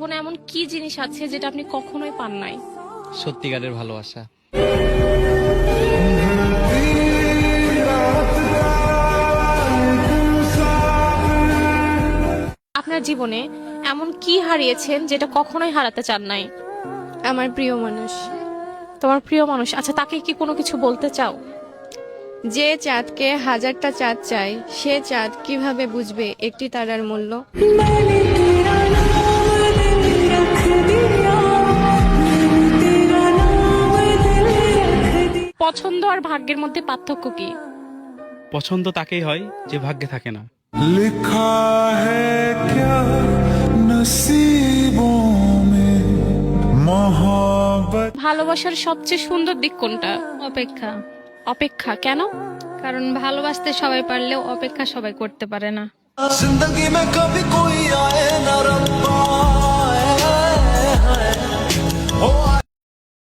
জীবনে এমন কি জিনিস আছে যেটা আপনি কখনোই পান নাই? সত্যিকারের ভালোবাসা। আপনার জীবনে এমন কি হারিয়েছেন যেটা কখনোই হারাতে চান নাই? আমার প্রিয় মানুষ। তোমার প্রিয় মানুষ, আচ্ছা তাকে কি কোনো কিছু বলতে চাও? যে চাঁদকে হাজারটা চাঁদ চায়, সে চাঁদ কিভাবে বুঝবে একটি তারার মূল্য? পছন্দ আর ভাগ্যের মধ্যে পার্থক্য কি? পছন্দ তাকেই হয় যে ভাগ্যে থাকে না। लिखा है क्या नसीबों में मोहब्बत। ভালোবাসার সবচেয়ে সুন্দর দিক কোনটা? অপেক্ষা। অপেক্ষা, কেন? কারণ ভালোবাসতে সবাই পারলেও অপেক্ষা সবাই করতে পারে না। जिंदगी में कभी कोई आए ना रब्बा, ओ